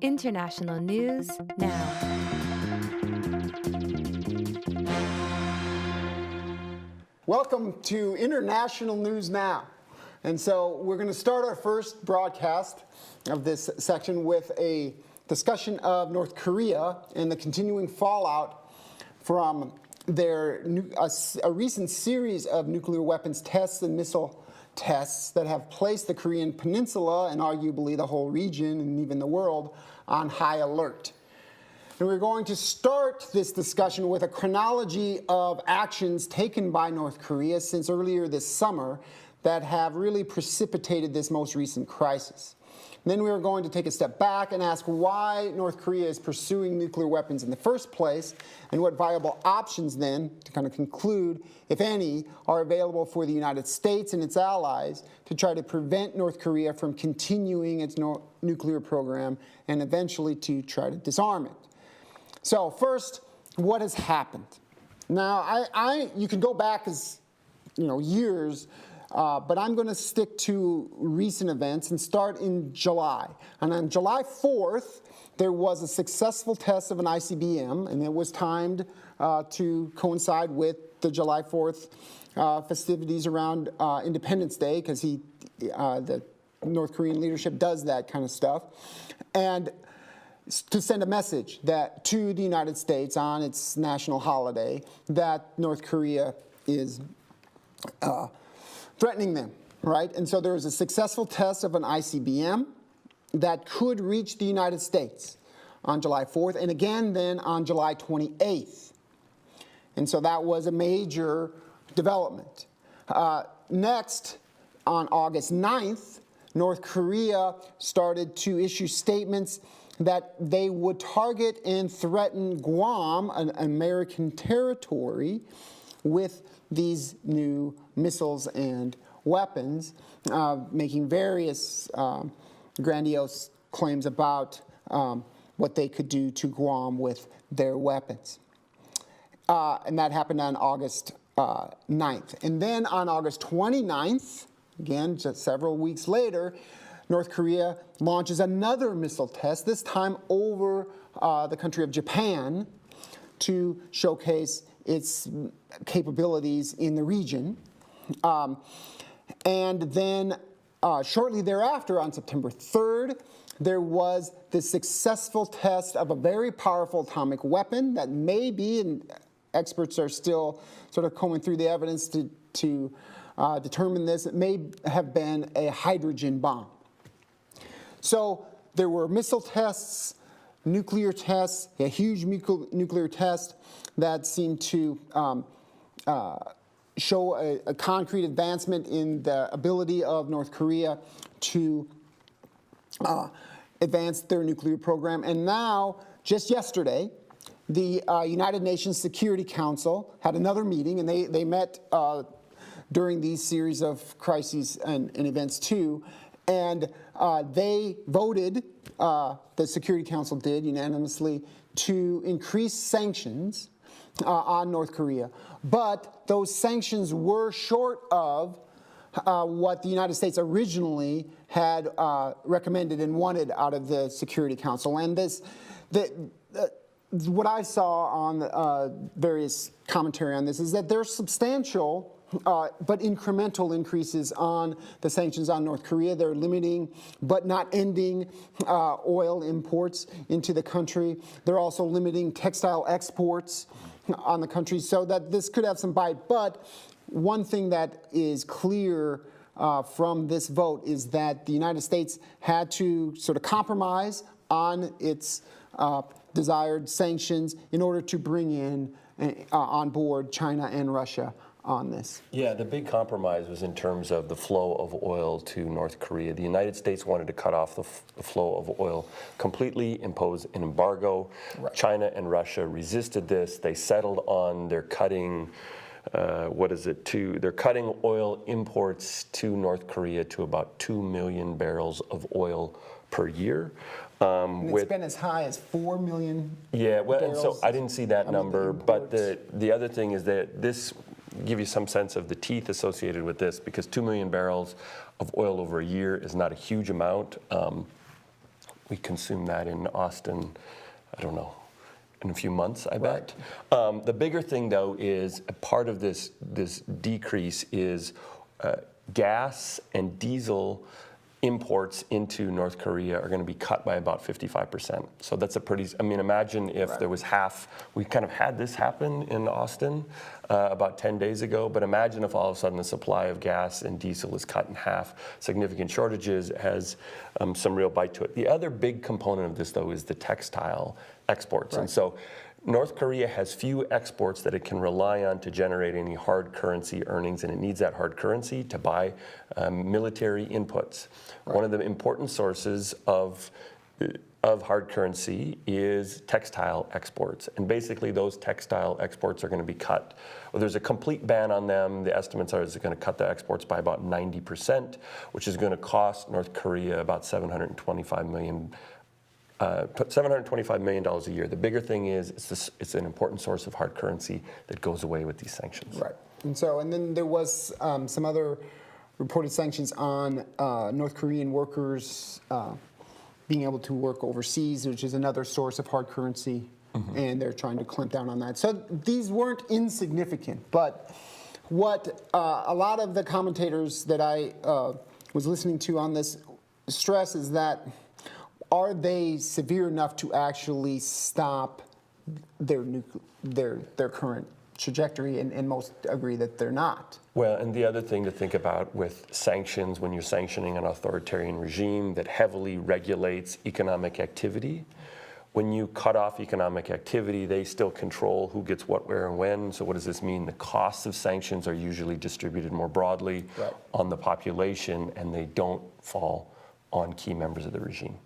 International News Now. Welcome to International News Now. And so we're going to start our first broadcast of this section with a discussion of North Korea and the continuing fallout from their a recent series of nuclear weapons tests and missile tests that have placed the Korean Peninsula and arguably the whole region and even the world on high alert. And we're going to start this discussion with a chronology of actions taken by North Korea since earlier this summer that have really precipitated this most recent crisis. And then we are going to take a step back and ask why North Korea is pursuing nuclear weapons in the first place, and what viable options then, to kind of conclude, if any, are available for the United States and its allies to try to prevent North Korea from continuing its nuclear program and eventually to try to disarm it. So first, what has happened? Now, you can go back as years, but I'm going to stick to recent events and start in July. And on July 4th, there was a successful test of an ICBM, and it was timed to coincide with the July 4th festivities around Independence Day, because the North Korean leadership does that kind of stuff, and to send a message that to the United States on its national holiday that North Korea is threatening them, right? And so there was a successful test of an ICBM that could reach the United States on July 4th, and again then on July 28th. And so that was a major development. Next, on August 9th, North Korea started to issue statements that they would target and threaten Guam, an American territory, with these new missiles and weapons, making various grandiose claims about what they could do to Guam with their weapons. And that happened on August 9th. And then on August 29th, again, just several weeks later, North Korea launches another missile test, this time over the country of Japan, to showcase its capabilities in the region. And then shortly thereafter, on September 3rd, there was the successful test of a very powerful atomic weapon that may be, and experts are still sort of combing through the evidence to determine this, it may have been a hydrogen bomb. So there were missile tests, nuclear tests, a huge nuclear test that seemed to show a concrete advancement in the ability of North Korea to advance their nuclear program. And now, just yesterday, the United Nations Security Council had another meeting, and they met during these series of crises and events too, and they voted, the Security Council did unanimously, to increase sanctions on North Korea. But those sanctions were short of what the United States originally had recommended and wanted out of the Security Council. And what I saw on various commentary on this is that there's substantial but incremental increases on the sanctions on North Korea. They're limiting but not ending oil imports into the country. They're also limiting textile exports on the country, so that this could have some bite. But one thing that is clear from this vote is that the United States had to sort of compromise on its desired sanctions in order to bring in on board China and Russia on this. Yeah, the big compromise was in terms of the flow of oil to North Korea. The United States wanted to cut off the flow of oil completely, impose an embargo. Right. China and Russia resisted this. They settled on their cutting, they're cutting oil imports to North Korea to about 2 million barrels of oil per year. And it's been as high as 4 million. Yeah, well, and so I didn't see that number, but the other thing is that this give you some sense of the teeth associated with this, because 2 million barrels of oil over a year is not a huge amount. we consume that in Austin, I don't know, in a few months, I bet. The bigger thing, though, is a part of this decrease is gas and diesel imports into North Korea are going to be cut by about 55%. So that's a pretty, I mean, imagine if there was half, we kind of had this happen in Austin about 10 days ago, but imagine if all of a sudden the supply of gas and diesel is cut in half. Significant shortages has some real bite to it. The other big component of this, though, is the textile exports. And so North Korea has few exports that it can rely on to generate any hard currency earnings, and it needs that hard currency to buy military inputs. One of the important sources of hard currency is textile exports, and basically those textile exports are going to be cut. Well, there's a complete ban on them. The estimates are it's going to cut the exports by about 90%, which is going to cost North Korea about $725 million a year. The bigger thing is it's an important source of hard currency that goes away with these sanctions. Right. And then there was some other reported sanctions on North Korean workers being able to work overseas, which is another source of hard currency, and they're trying to clamp down on that. So these weren't insignificant, but what a lot of the commentators that I was listening to on this stress is that are they severe enough to actually stop their current trajectory? And most agree that they're not. Well, and the other thing to think about with sanctions, when you're sanctioning an authoritarian regime that heavily regulates economic activity, when you cut off economic activity, they still control who gets what, where, and when. So what does this mean? The costs of sanctions are usually distributed more broadly on the population, and they don't fall on key members of the regime.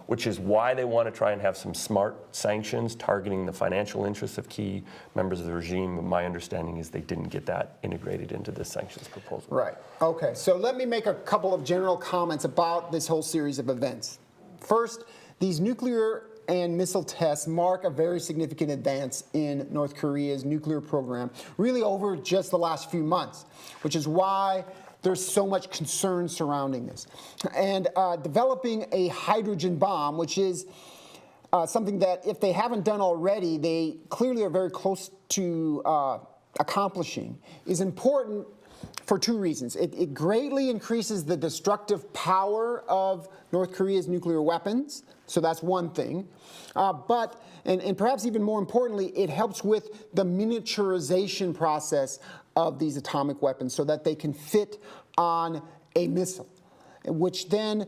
Which is why they want to try and have some smart sanctions targeting the financial interests of key members of the regime. My understanding is they didn't get that integrated into this sanctions proposal. Right. Okay. So let me make a couple of general comments about this whole series of events. First, these nuclear and missile tests mark a very significant advance in North Korea's nuclear program, really over just the last few months, which is why there's so much concern surrounding this. And developing a hydrogen bomb, which is something that if they haven't done already, they clearly are very close to accomplishing, is important for two reasons. It greatly increases the destructive power of North Korea's nuclear weapons, so that's one thing. But perhaps even more importantly, it helps with the miniaturization process of these atomic weapons so that they can fit on a missile, which then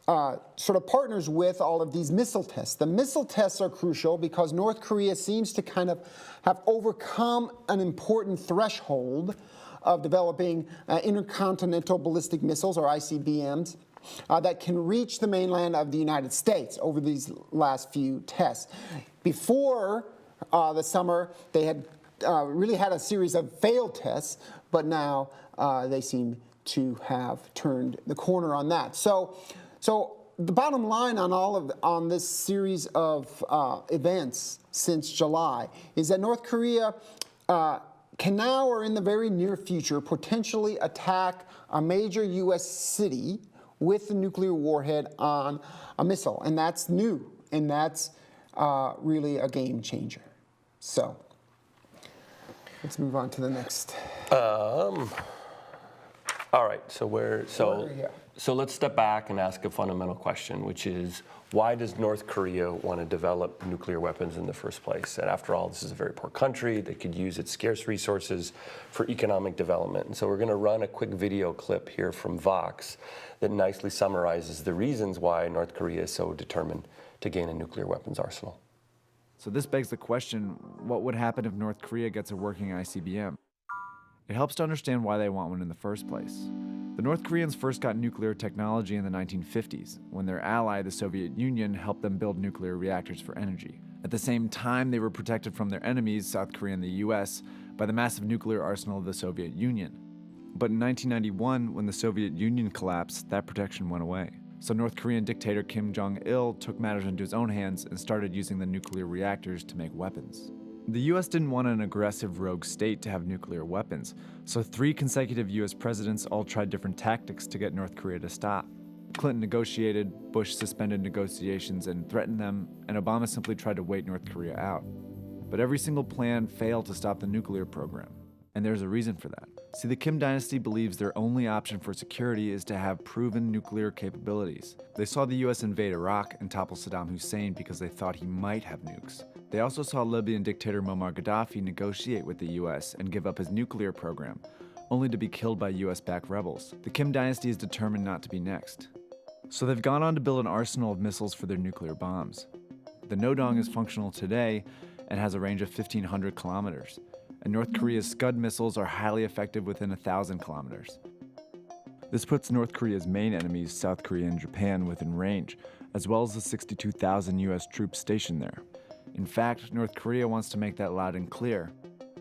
sort of partners with all of these missile tests. The missile tests are crucial because North Korea seems to kind of have overcome an important threshold of developing intercontinental ballistic missiles, or ICBMs, that can reach the mainland of the United States over these last few tests. Before the summer, they had really had a series of failed tests, but now they seem to have turned the corner on that. So the bottom line on this series of events since July is that North Korea can now, or in the very near future, potentially attack a major U.S. city with a nuclear warhead on a missile, and that's new, and that's really a game changer. So let's move on to the next. All right, so let's step back and ask a fundamental question, which is, why does North Korea want to develop nuclear weapons in the first place? And after all, this is a very poor country. They could use its scarce resources for economic development. And so we're going to run a quick video clip here from Vox that nicely summarizes the reasons why North Korea is so determined to gain a nuclear weapons arsenal. So this begs the question, what would happen if North Korea gets a working ICBM? It helps to understand why they want one in the first place. The North Koreans first got nuclear technology in the 1950s, when their ally, the Soviet Union, helped them build nuclear reactors for energy. At the same time, they were protected from their enemies, South Korea and the US, by the massive nuclear arsenal of the Soviet Union. But in 1991, when the Soviet Union collapsed, that protection went away. So North Korean dictator Kim Jong-il took matters into his own hands and started using the nuclear reactors to make weapons. The US didn't want an aggressive rogue state to have nuclear weapons, so 3 consecutive US presidents all tried different tactics to get North Korea to stop. Clinton negotiated, Bush suspended negotiations and threatened them, and Obama simply tried to wait North Korea out. But every single plan failed to stop the nuclear program, and there's a reason for that. See, the Kim dynasty believes their only option for security is to have proven nuclear capabilities. They saw the US invade Iraq and topple Saddam Hussein because they thought he might have nukes. They also saw Libyan dictator Muammar Gaddafi negotiate with the US and give up his nuclear program, only to be killed by US-backed rebels. The Kim dynasty is determined not to be next. So they've gone on to build an arsenal of missiles for their nuclear bombs. The Nodong is functional today and has a range of 1,500 kilometers. And North Korea's Scud missiles are highly effective within 1,000 kilometers. This puts North Korea's main enemies, South Korea and Japan, within range, as well as the 62,000 US troops stationed there. In fact, North Korea wants to make that loud and clear,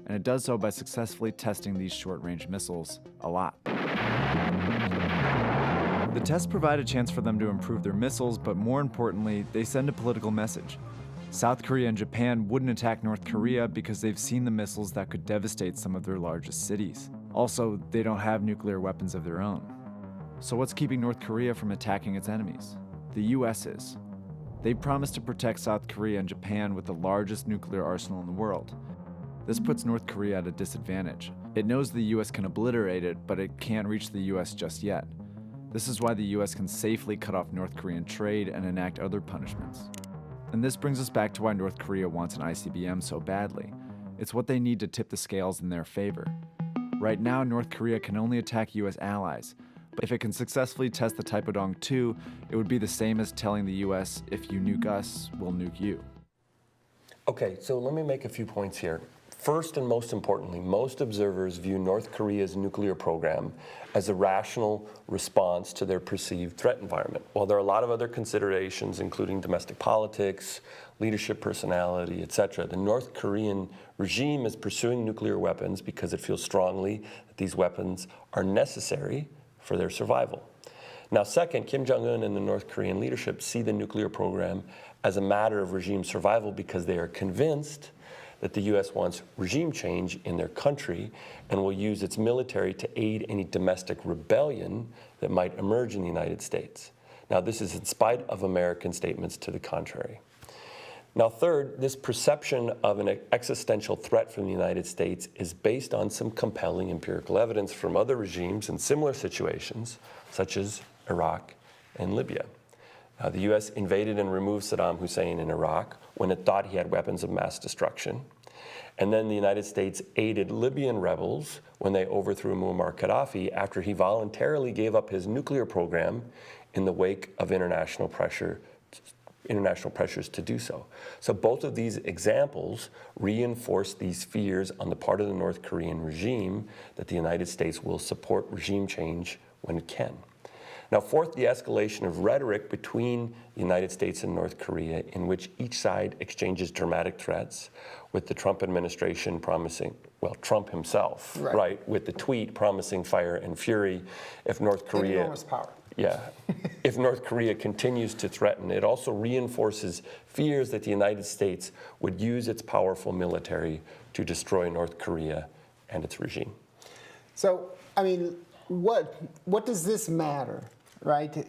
and it does so by successfully testing these short-range missiles a lot. The tests provide a chance for them to improve their missiles, but more importantly, they send a political message. South Korea and Japan wouldn't attack North Korea because they've seen the missiles that could devastate some of their largest cities. Also, they don't have nuclear weapons of their own. So what's keeping North Korea from attacking its enemies? The US is. They promised to protect South Korea and Japan with the largest nuclear arsenal in the world. This puts North Korea at a disadvantage. It knows the US can obliterate it, but it can't reach the US just yet. This is why the US can safely cut off North Korean trade and enact other punishments. And this brings us back to why North Korea wants an ICBM so badly. It's what they need to tip the scales in their favor. Right now, North Korea can only attack US allies, but if it can successfully test the Taepodong 2, it would be the same as telling the US, if you nuke us, we'll nuke you. Okay, so let me make a few points here. First and most importantly, most observers view North Korea's nuclear program as a rational response to their perceived threat environment. While there are a lot of other considerations, including domestic politics, leadership personality, etc., the North Korean regime is pursuing nuclear weapons because it feels strongly that these weapons are necessary for their survival. Now, second, Kim Jong-un and the North Korean leadership see the nuclear program as a matter of regime survival because they are convinced that the U.S. wants regime change in their country and will use its military to aid any domestic rebellion that might emerge in the United States. Now, this is in spite of American statements to the contrary. Now, third, this perception of an existential threat from the United States is based on some compelling empirical evidence from other regimes in similar situations, such as Iraq and Libya. The U.S. invaded and removed Saddam Hussein in Iraq when it thought he had weapons of mass destruction. And then the United States aided Libyan rebels when they overthrew Muammar Gaddafi after he voluntarily gave up his nuclear program in the wake of international pressures to do so. So both of these examples reinforce these fears on the part of the North Korean regime that the United States will support regime change when it can. Now, fourth, the escalation of rhetoric between the United States and North Korea, in which each side exchanges dramatic threats, with the Trump administration promising, well, Trump himself, right, with the tweet promising fire and fury if North Korea... Enormous power. Yeah. If North Korea continues to threaten, it also reinforces fears that the United States would use its powerful military to destroy North Korea and its regime. So, I mean, what does this matter, right?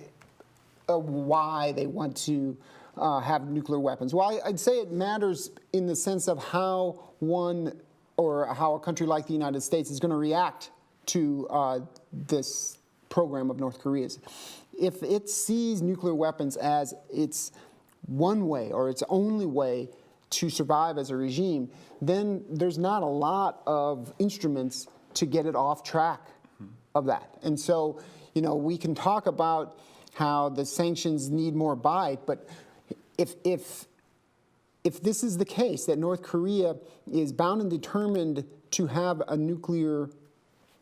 Why they want to have nuclear weapons? Well, I'd say it matters in the sense of how a country like the United States is going to react to this program of North Korea's. If it sees nuclear weapons as its one way or its only way to survive as a regime, then there's not a lot of instruments to get it off track of that. And so, you know, we can talk about how the sanctions need more bite, but if this is the case, that North Korea is bound and determined to have a nuclear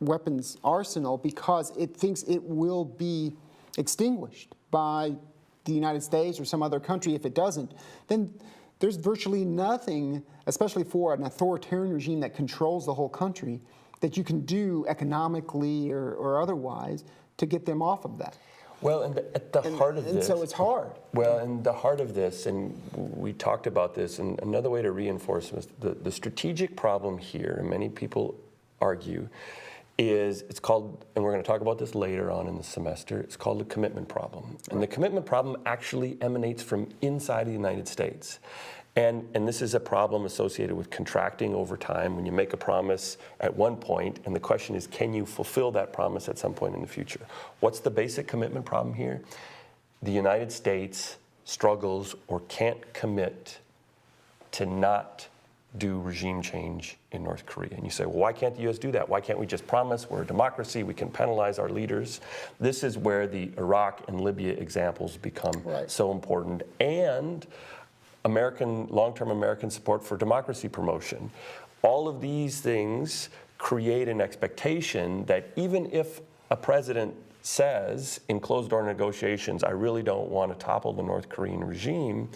weapons arsenal because it thinks it will be extinguished by the United States or some other country if it doesn't, then there's virtually nothing, especially for an authoritarian regime that controls the whole country, that you can do economically or otherwise to get them off of that. Well, and at the heart of this... And so it's hard. Well, and the heart of this, and we talked about this, and another way to reinforce this, the strategic problem here, and many people argue, it's called, and we're going to talk about this later on in the semester, it's called the commitment problem. And the commitment problem actually emanates from inside the United States. And this is a problem associated with contracting over time when you make a promise at one point, and the question is, can you fulfill that promise at some point in the future? What's the basic commitment problem here? The United States struggles or can't commit to not do regime change in North Korea. And you say, well, why can't the U.S. do that? Why can't we just promise we're a democracy, we can penalize our leaders? This is where the Iraq and Libya examples become so important. And long-term American support for democracy promotion. All of these things create an expectation that even if a president says in closed-door negotiations, I really don't want to topple the North Korean regime,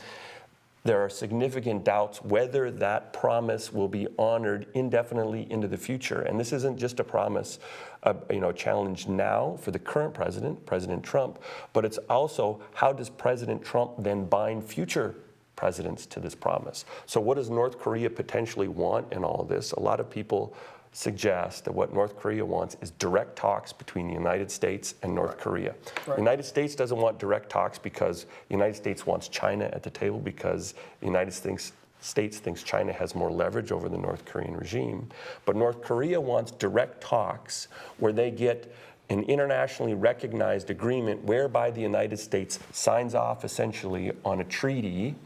there are significant doubts whether that promise will be honored indefinitely into the future. And this isn't just a promise, a challenge now for the current president, President Trump, but it's also how does President Trump then bind future presidents to this promise? So what does North Korea potentially want in all of this? A lot of people suggest that what North Korea wants is direct talks between the United States and North Korea. The United States doesn't want direct talks because the United States wants China at the table because the United States thinks China has more leverage over the North Korean regime. But North Korea wants direct talks where they get an internationally recognized agreement whereby the United States signs off essentially on a treaty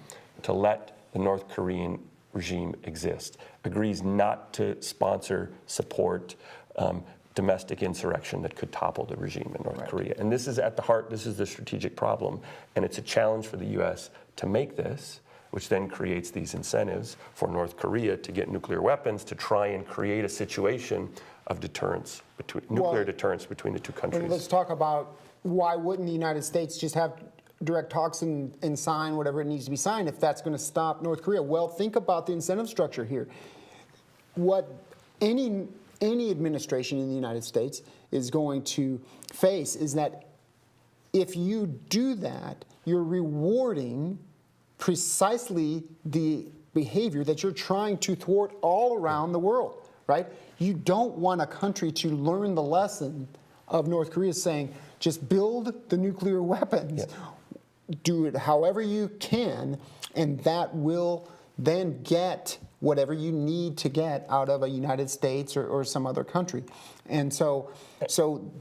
to let the North Korean regime exist, agrees not to sponsor, support domestic insurrection that could topple the regime in North Korea. And this is at the heart, this is the strategic problem. And it's a challenge for the U.S. to make this, which then creates these incentives for North Korea to get nuclear weapons to try and create a situation of deterrence, nuclear deterrence between the two countries. Let's talk about why wouldn't the United States just have direct talks and sign whatever it needs to be signed if that's going to stop North Korea? Well, think about the incentive structure here. What any administration in the United States is going to face is that if you do that, you're rewarding precisely the behavior that you're trying to thwart all around the world, right? You don't want a country to learn the lesson of North Korea saying, just build the nuclear weapons. Do it however you can, and that will then get whatever you need to get out of a United States or some other country. And so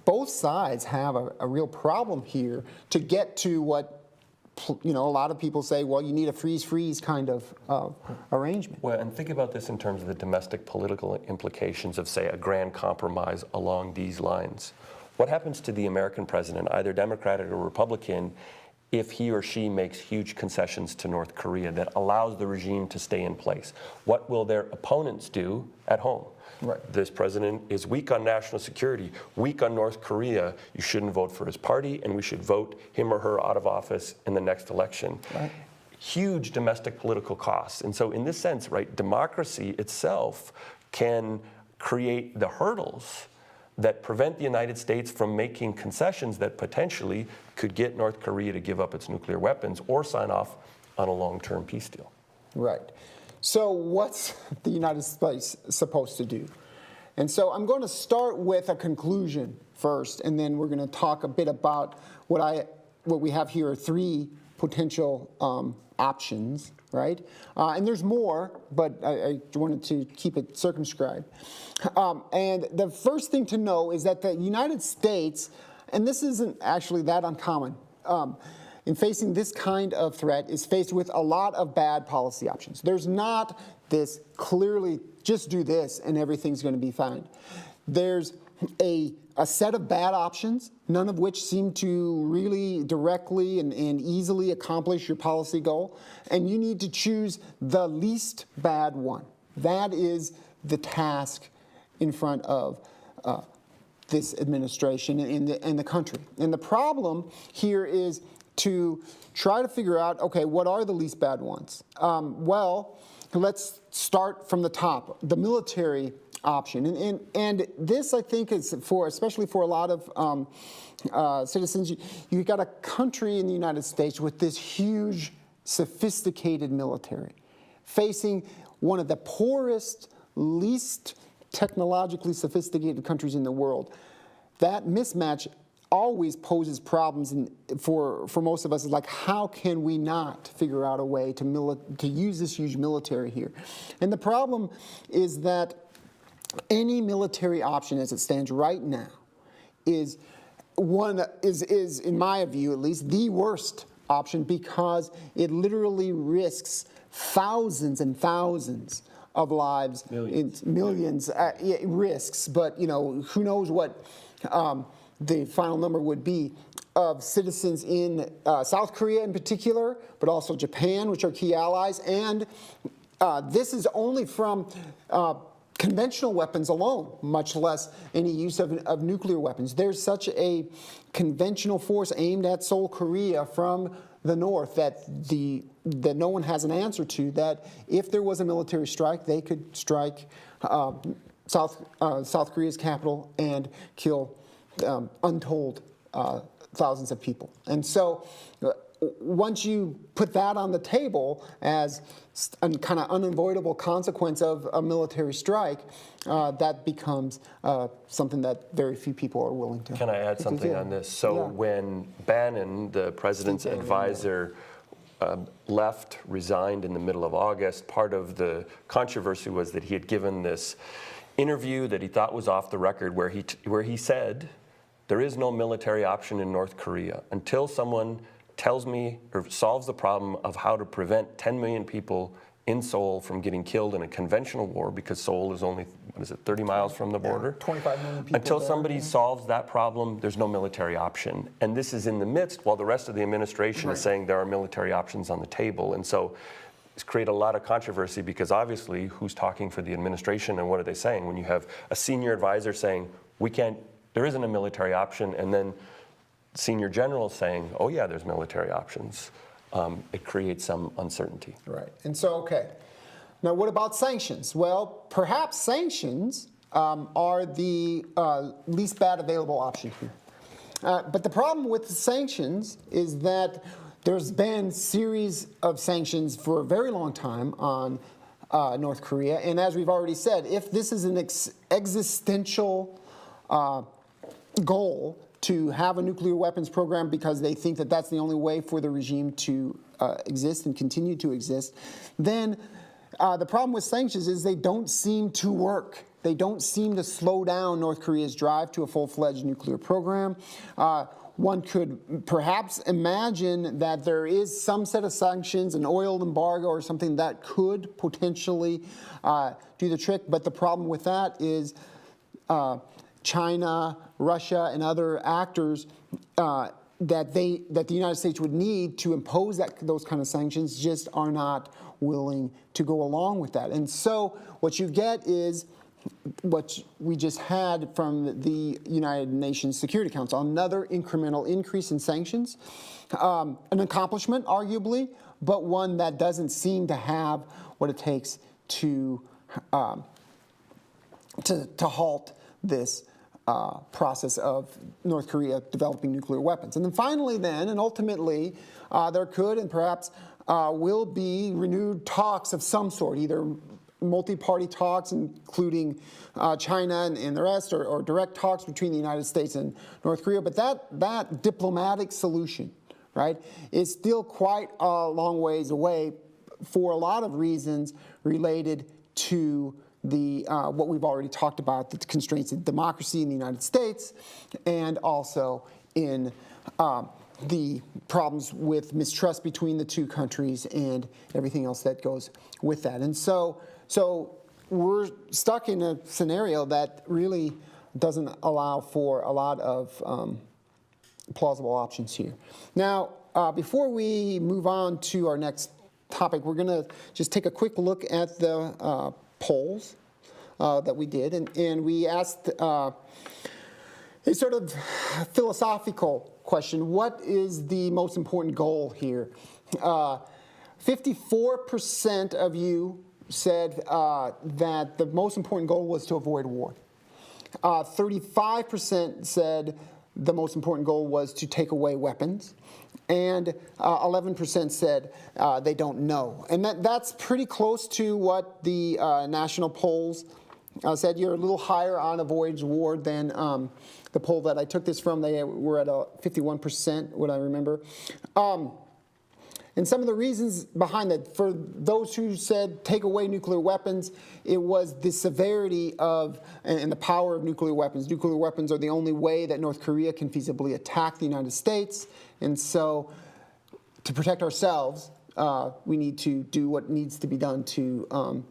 both sides have a real problem here to get to what, a lot of people say, well, you need a freeze kind of arrangement. Well, and think about this in terms of the domestic political implications of, say, a grand compromise along these lines. What happens to the American president, either Democratic or Republican, if he or she makes huge concessions to North Korea that allows the regime to stay in place? What will their opponents do at home? This president is weak on national security, weak on North Korea. You shouldn't vote for his party, and we should vote him or her out of office in the next election. Huge domestic political costs. And so in this sense, democracy itself can create the hurdles that prevent the United States from making concessions that potentially could get North Korea to give up its nuclear weapons or sign off on a long-term peace deal. So what's the United States supposed to do? And so I'm going to start with a conclusion first, and then we're going to talk a bit about what we have here are three potential options, right? And there's more, but I wanted to keep it circumscribed. And the first thing to know is that the United States, and this isn't actually that uncommon, in facing this kind of threat, is faced with a lot of bad policy options. There's not this clearly, just do this and everything's going to be fine. There's a set of bad options, none of which seem to really directly and easily accomplish your policy goal, and you need to choose the least bad one. That is the task in front of this administration and the country. And the problem here is to try to figure out, okay, what are the least bad ones? Well, let's start from the top, the military option. And this, I think, is especially for a lot of citizens, you've got a country in the United States with this huge, sophisticated military, facing one of the poorest, least technologically sophisticated countries in the world. That mismatch always poses problems for most of us. Like, how can we not figure out a way to use this huge military here? And the problem is that any military option as it stands right now is in my view at least, the worst option, because it literally risks thousands and thousands of lives, millions risks, but who knows what the final number would be of citizens in South Korea in particular, but also Japan, which are key allies. And this is only from conventional weapons alone, much less any use of nuclear weapons. There's such a conventional force aimed at Seoul, Korea from the north that no one has an answer to, that if there was a military strike, they could strike South Korea's capital and kill untold thousands of people. And so once you put that on the table as a kind of unavoidable consequence of a military strike, that becomes something that very few people are willing to. Can I add something on this? So when Bannon, the president's advisor, resigned in the middle of August, part of the controversy was that he had given this interview that he thought was off the record, where he said, there is no military option in North Korea until someone tells me or solves the problem of how to prevent 10 million people in Seoul from getting killed in a conventional war, because Seoul is only, 30 miles from the border? 25 million people. Until somebody solves that problem, there's no military option. And this is in the midst, while the rest of the administration is saying there are military options on the table. And so it's created a lot of controversy, because obviously who's talking for the administration and what are they saying? When you have a senior advisor saying, there isn't a military option, and then senior generals saying, oh yeah, there's military options, it creates some uncertainty. Right. And so, okay. Now, what about sanctions? Well, perhaps sanctions are the least bad available option here. But the problem with the sanctions is that there's been a series of sanctions for a very long time on North Korea. And as we've already said, if this is an existential goal to have a nuclear weapons program because they think that that's the only way for the regime to exist and continue to exist, then the problem with sanctions is they don't seem to work. They don't seem to slow down North Korea's drive to a full-fledged nuclear program. One could perhaps imagine that there is some set of sanctions, an oil embargo or something that could potentially do the trick, but the problem with that is China, Russia, and other actors that the United States would need to impose those kind of sanctions just are not willing to go along with that. And so what you get is what we just had from the United Nations Security Council, another incremental increase in sanctions, an accomplishment, arguably, but one that doesn't seem to have what it takes to halt this process of North Korea developing nuclear weapons. And then finally and ultimately, there could and perhaps will be renewed talks of some sort, either multi-party talks, including China and the rest, or direct talks between the United States and North Korea. But that diplomatic solution, right, is still quite a long ways away for a lot of reasons related to the what we've already talked about, the constraints of democracy in the United States, and also in the problems with mistrust between the two countries and everything else that goes with that. And so we're stuck in a scenario that really doesn't allow for a lot of plausible options here. Now, before we move on to our next topic, we're going to just take a quick look at the polls that we did, and we asked a sort of philosophical question: what is the most important goal here? 54% of you said that the most important goal was to avoid war. 35% said the most important goal was to take away weapons, and 11% said they don't know. And that's pretty close to what the national polls said you're a little higher on avoids war than the poll that I took this from. They were at a 51%, what I remember. And some of the reasons behind that, for those who said take away nuclear weapons, it was the severity of and the power of nuclear weapons. Nuclear weapons are the only way that North Korea can feasibly attack the United States. And so to protect ourselves, we need to do what needs to be done to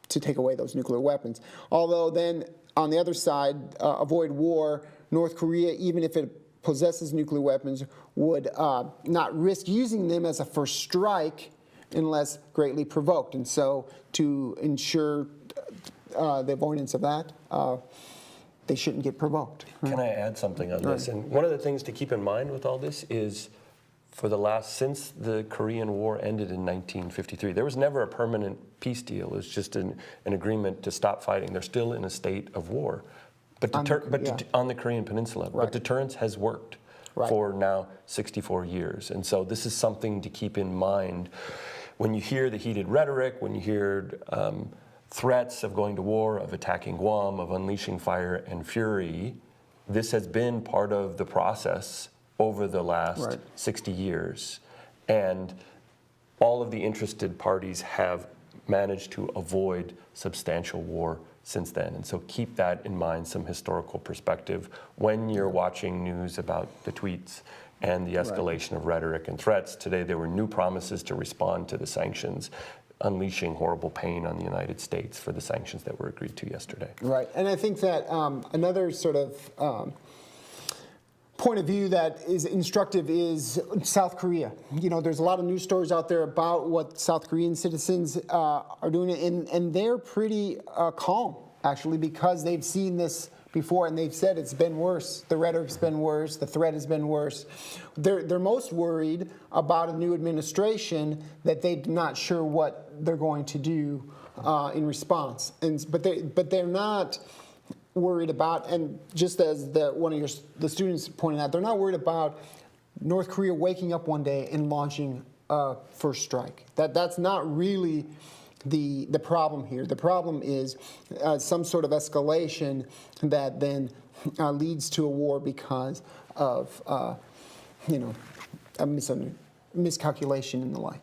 take away those nuclear weapons. Although then, on the other side, avoid war, North Korea, even if it possesses nuclear weapons, would not risk using them as a first strike unless greatly provoked. And so to ensure the avoidance of that, they shouldn't get provoked. Can I add something on this? And one of the things to keep in mind with all this is since the Korean War ended in 1953, there was never a permanent peace deal. It was just an agreement to stop fighting. They're still in a state of war. But on the Korean Peninsula. Right. But deterrence has worked for now 64 years. And so this is something to keep in mind when you hear the heated rhetoric, when you hear threats of going to war, of attacking Guam, of unleashing fire and fury. This has been part of the process over the last 60 years. And all of the interested parties have managed to avoid substantial war since then. And so keep that in mind, some historical perspective, when you're watching news about the tweets and the escalation of rhetoric and threats. Today there were new promises to respond to the sanctions, unleashing horrible pain on the United States for the sanctions that were agreed to yesterday. Right, and I think that another sort of point of view that is instructive is South Korea. You know, there's a lot of news stories out there about what South Korean citizens are doing, and they're pretty calm, actually, because they've seen this before, and they've said it's been worse. The rhetoric's been worse. The threat has been worse. They're most worried about a new administration that they're not sure what they're going to do in response. But they're not worried about, and just as one of the students pointed out, they're not worried about North Korea waking up one day and launching a first strike. That's not really the problem here. The problem is some sort of escalation that then leads to a war because of a miscalculation and the like.